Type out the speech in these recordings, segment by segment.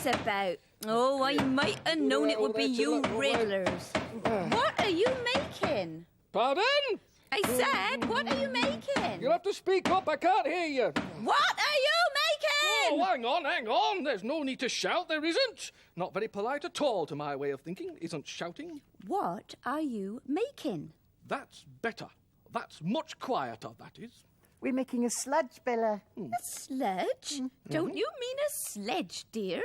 this about? Oh, I might have known it would be you Riddlers. What are you making? Pardon? I said, what are you making? You'll have to speak up, I can't hear you. What are you making? Oh, hang on. There's no need to shout, there isn't. Not very polite at all to my way of thinking, isn't shouting. What are you making? That's better. That's much quieter, that is. We're making a sludge, Bella. A sludge? Don't you mean a sledge, dear?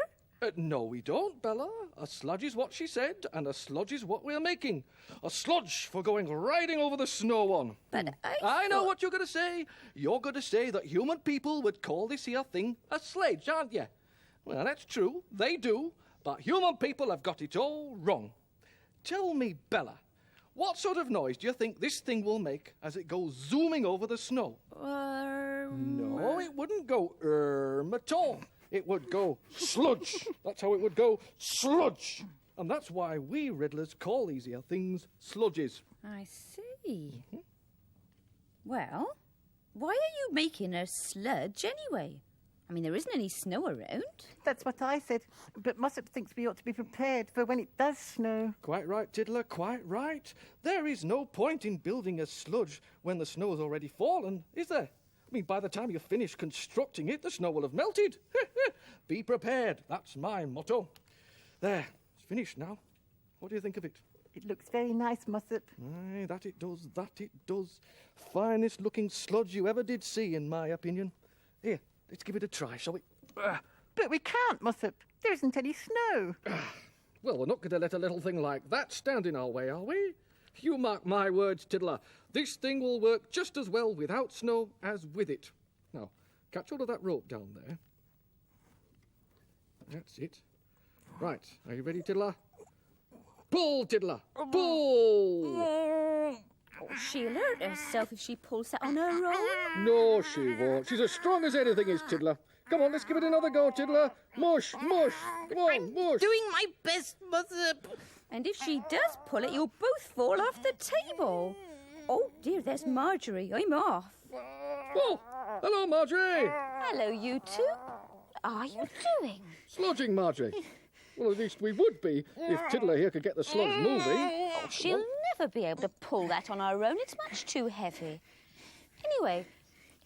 No, we don't, Bella. A sludge is what she said, and a sludge is what we're making. A sludge for going riding over the snow on. But I know what you're going to say. You're going to say that human people would call this here thing a sledge, aren't you? Well, that's true. They do. But human people have got it all wrong. Tell me, Bella, what sort of noise do you think this thing will make as it goes zooming over the snow? No, it wouldn't go at all. It would go sludge. That's how it would go, sludge. And that's why we Riddlers call these here things sludges. I see. Well, why are you making a sludge anyway? I mean, there isn't any snow around. That's what I said. But Mossop thinks we ought to be prepared for when it does snow. Quite right, Tiddler, quite right. There is no point in building a sludge when the snow has already fallen, is there? I mean, by the time you finish constructing it, the snow will have melted. Be prepared. That's my motto. There, it's finished now. What do you think of it? It looks very nice, Mossop. Aye, that it does. Finest looking sludge you ever did see, in my opinion. Here, let's give it a try, shall we? But we can't, Mossop. There isn't any snow. Well, we're not going to let a little thing like that stand in our way, are we? You mark my words, Tiddler. This thing will work just as well without snow as with it. Now, catch hold of that rope down there. That's it. Right, are you ready, Tiddler? Pull, Tiddler! Pull! Oh, she'll hurt herself if she pulls that on her own. No, she won't. She's as strong as anything is, Tiddler. Come on, let's give it another go, Tiddler. Mush, mush. Come on, mush. Doing my best, Mossop. And if she does pull it, you'll both fall off the table. Oh, dear, there's Marjorie. I'm off. Oh, hello, Marjorie. Hello, you two. What are you doing? Sludging, Marjorie. Well, at least we would be if Tiddler here could get the sludge moving. Oh, she'll never be able to pull that on her own. It's much too heavy. Anyway,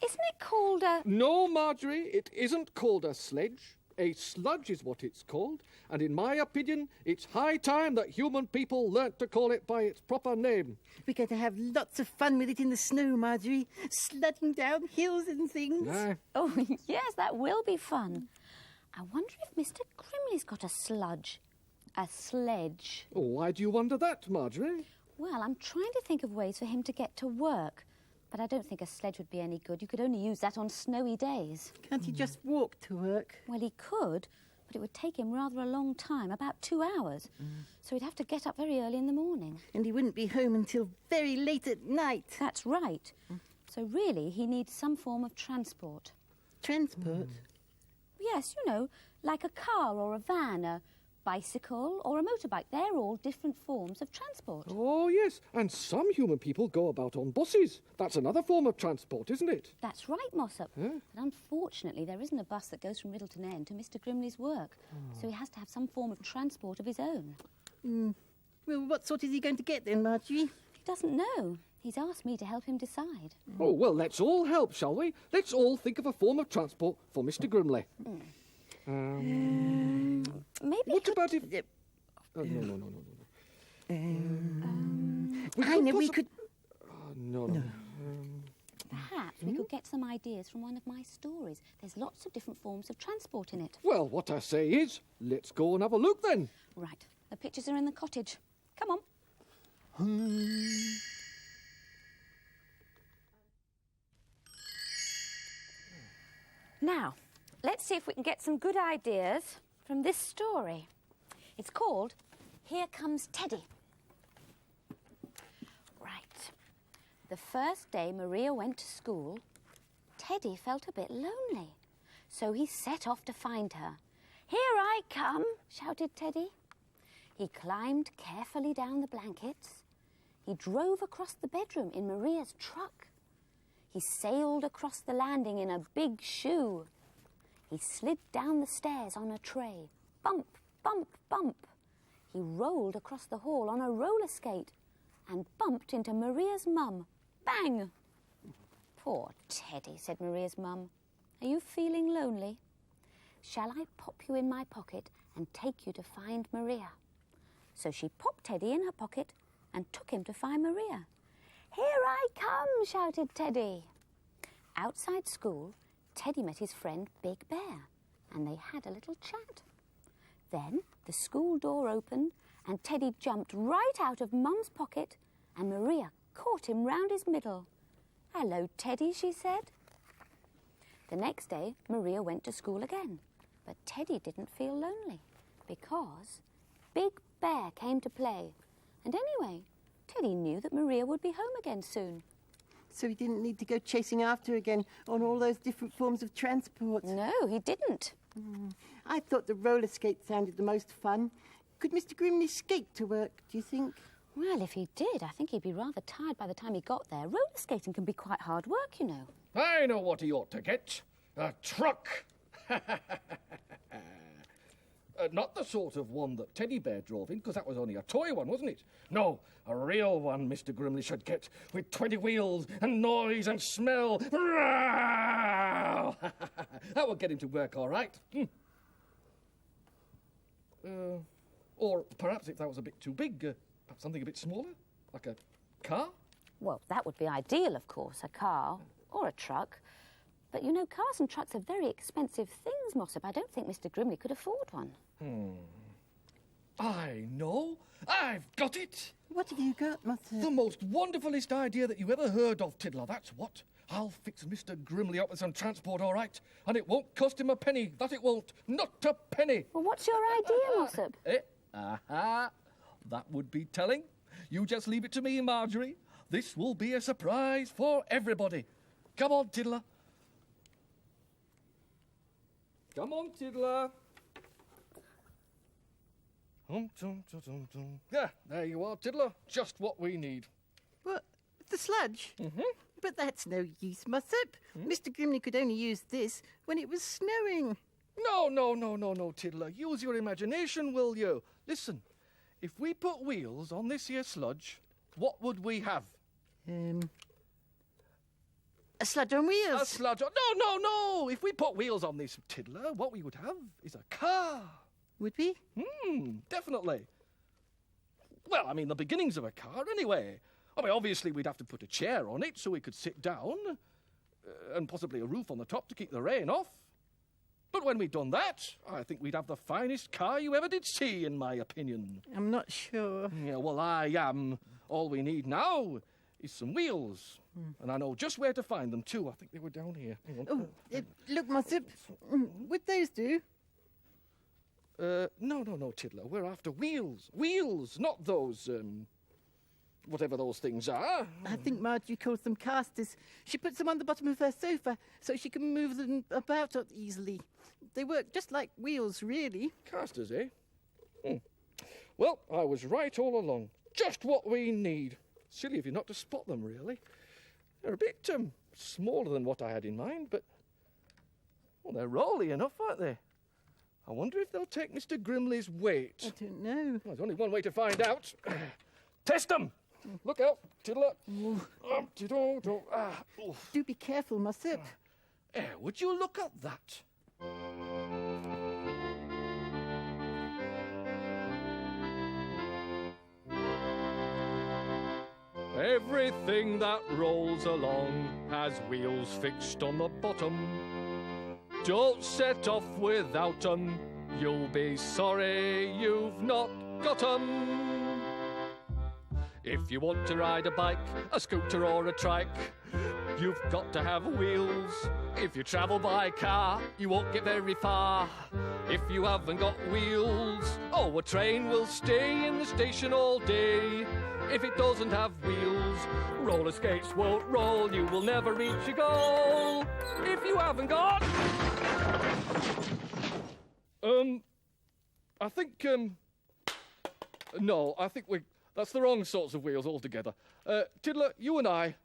isn't it called a... No, Marjorie, it isn't called a sledge. A sludge is what it's called. And in my opinion, it's high time that human people learnt to call it by its proper name. We're going to have lots of fun with it in the snow, Marjorie. Sledding down hills and things. Aye. Oh, yes, that will be fun. I wonder if Mr. Grimley's got a sludge. A sledge. Oh, why do you wonder that, Marjorie? Well, I'm trying to think of ways for him to get to work. But I don't think a sledge would be any good. You could only use that on snowy days. Can't he just walk to work? Well, he could, but it would take him rather a long time, about 2 hours. So he'd have to get up very early in the morning. And he wouldn't be home until very late at night. That's right. So really, he needs some form of transport. Transport? Yes, you know, like a car or a van, a bicycle or a motorbike. They're all different forms of transport. Oh, yes. And some human people go about on buses. That's another form of transport, isn't it? That's right, Mossop. But unfortunately, there isn't a bus that goes from Riddleton End to Mr. Grimley's work. So he has to have some form of transport of his own. Well, what sort is he going to get then, Marjorie? He doesn't know. He's asked me to help him decide. Oh, well, let's all help, shall we? Let's all think of a form of transport for Mr. Grimley. Maybe What about if... no. We could... No. Perhaps we could get some ideas from one of my stories. There's lots of different forms of transport in it. Well, what I say is, let's go and have a look then. Right. The pictures are in the cottage. Come on. Now, let's see if we can get some good ideas from this story. It's called Here Comes Teddy. Right. The first day Maria went to school, Teddy felt a bit lonely, so he set off to find her. "Here I come," shouted Teddy. He climbed carefully down the blankets. He drove across the bedroom in Maria's truck. He sailed across the landing in a big shoe. He slid down the stairs on a tray. bump, bump, bump. He rolled across the hall on a roller skate and bumped into Maria's mum. Bang! Poor Teddy, said Maria's mum. Are you feeling lonely? Shall I pop you in my pocket and take you to find Maria? So she popped Teddy in her pocket and took him to find Maria. Here I come, shouted Teddy. Outside school, Teddy met his friend Big Bear, and they had a little chat. Then the school door opened, and Teddy jumped right out of Mum's pocket, and Maria caught him round his middle. Hello, Teddy, she said. The next day, Maria went to school again, but Teddy didn't feel lonely because Big Bear came to play. And anyway, Teddy knew that Maria would be home again soon. So he didn't need to go chasing after her again on all those different forms of transport. No, he didn't. I thought the roller skate sounded the most fun. Could Mr. Grimley skate to work, do you think? Well, if he did, I think he'd be rather tired by the time he got there. Roller skating can be quite hard work, you know. I know what he ought to get. A truck. Not the sort of one that Teddy Bear drove in, because that was only a toy one, wasn't it? No, a real one Mr. Grimley should get, with 20 wheels and noise and smell. That would get him to work all right. Or perhaps if that was a bit too big, perhaps something a bit smaller, like a car? Well, that would be ideal, of course, a car or a truck. But, you know, cars and trucks are very expensive things, Mossop. I don't think Mr. Grimley could afford one. I know. I've got it. What have you got, Mossop? The most wonderfulest idea that you ever heard of, Tiddler, that's what. I'll fix Mr. Grimley up with some transport, all right? And it won't cost him a penny, that it won't. Not a penny. Well, what's your idea, Mossop? That would be telling. You just leave it to me, Marjorie. This will be a surprise for everybody. Come on, Tiddler. Come on, Tiddler. Yeah, there you are, Tiddler. Just what we need. What? The sludge? But that's no use, Mossop. Mr. Grimley could only use this when it was snowing. No, Tiddler. Use your imagination, will you? Listen, if we put wheels on this here sludge, what would we have? A sludge on wheels. A sludge on... No. If we put wheels on this, Tiddler, what we would have is a car. Would we? Definitely. Well, I mean, the beginnings of a car, anyway. I mean, obviously, we'd have to put a chair on it so we could sit down, and possibly a roof on the top to keep the rain off. But when we'd done that, I think we'd have the finest car you ever did see, in my opinion. I'm not sure. Yeah, well, I am. All we need now is some wheels. And I know just where to find them, too. I think they were down here. Hang on. Look, Mossop, would those do? No, Tiddler. We're after wheels. Wheels, not those, whatever those things are. I think Marjorie calls them casters. She puts them on the bottom of her sofa so she can move them about easily. They work just like wheels, really. Casters, eh? Well, I was right all along. Just what we need. Silly of you not to spot them, really. They're a bit smaller than what I had in mind, but well, they're rolly enough, aren't they? I wonder if they'll take Mr. Grimley's weight. I don't know. Well, there's only one way to find out. Test them! Look out, Tiddler. Do be careful, Mossop. Would you look at that? Everything that rolls along has wheels fixed on the bottom. Don't set off without 'em. You'll be sorry you've not got 'em. If you want to ride a bike, a scooter or a trike, you've got to have wheels. If you travel by car, you won't get very far. If you haven't got wheels, a train will stay in the station all day. If it doesn't have wheels, roller skates won't roll. You will never reach your goal. If you haven't got... I think, no, I think that's the wrong sorts of wheels altogether. Tiddler, you and I,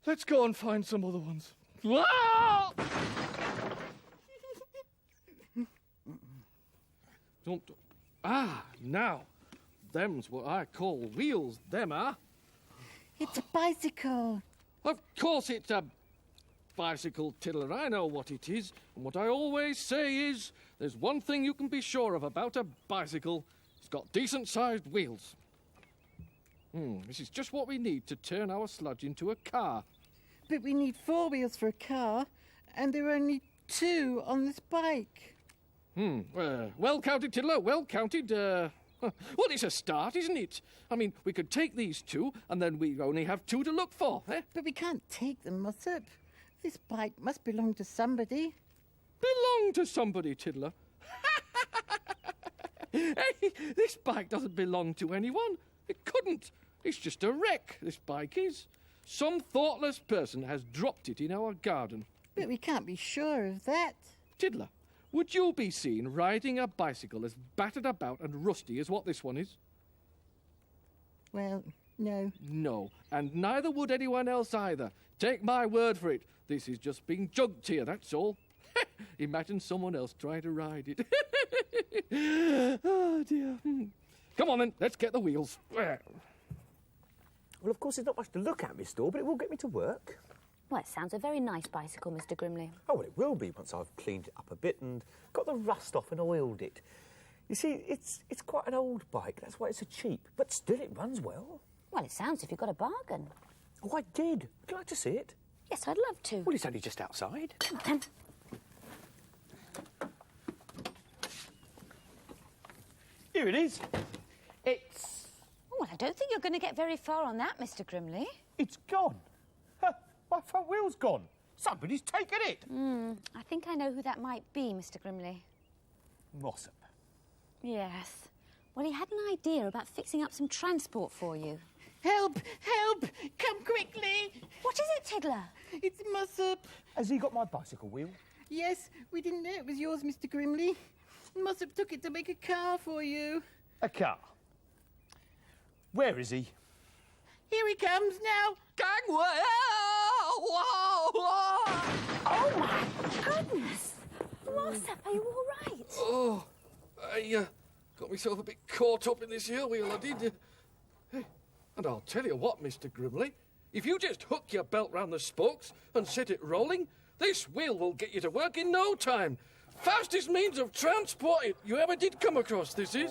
let's go and find some other ones. Don't... Ah, now. Them's what I call wheels, them are. It's a bicycle. Of course it's a bicycle, Tiddler. I know what it is. And what I always say is, there's one thing you can be sure of about a bicycle. It's got decent-sized wheels. This is just what we need to turn our sludge into a car. But we need 4 wheels for a car, and there are only 2 on this bike. Well counted, Tiddler, well counted. Well, it's a start, isn't it? I mean, we could take these 2, and then we only have 2 to look for, eh? But we can't take them, Mossop. This bike must belong to somebody. Belong to somebody, Tiddler. Hey, this bike doesn't belong to anyone. It couldn't. It's just a wreck, this bike is. Some thoughtless person has dropped it in our garden. But we can't be sure of that. Tiddler, would you be seen riding a bicycle as battered about and rusty as what this one is? Well, no. No, and neither would anyone else either. Take my word for it. This is just being jugged here, that's all. Imagine someone else trying to ride it. Oh, dear. Come on, then. Let's get the wheels. Well, of course, there's not much to look at, Miss Store, but it will get me to work. Well, it sounds a very nice bicycle, Mr. Grimley. Oh, well, it will be once I've cleaned it up a bit and got the rust off and oiled it. You see, it's quite an old bike. That's why it's so cheap. But still, it runs well. Well, it sounds as if you got a bargain. Oh, I did. Would you like to see it? Yes, I'd love to. Well, it's only just outside. Come on, then. Here it is. Well, I don't think you're going to get very far on that, Mr. Grimley. It's gone. Huh, my front wheel's gone. Somebody's taken it. I think I know who that might be, Mr. Grimley. Mossop. Yes. Well, he had an idea about fixing up some transport for you. Help! Help! Come quickly! What is it, Tiddler? It's Mossop. Has he got my bicycle wheel? Yes, we didn't know it was yours, Mr. Grimley. Mossop took it to make a car for you. A car. Where is he? Here he comes now. Gangway! Whoa! Oh, my goodness! Mossop, are you all right? Oh, I got myself a bit caught up in this here wheel, I did. Hey, and I'll tell you what, Mr. Grimley, if you just hook your belt round the spokes and set it rolling, this wheel will get you to work in no time. Fastest means of transport you ever did come across, this is.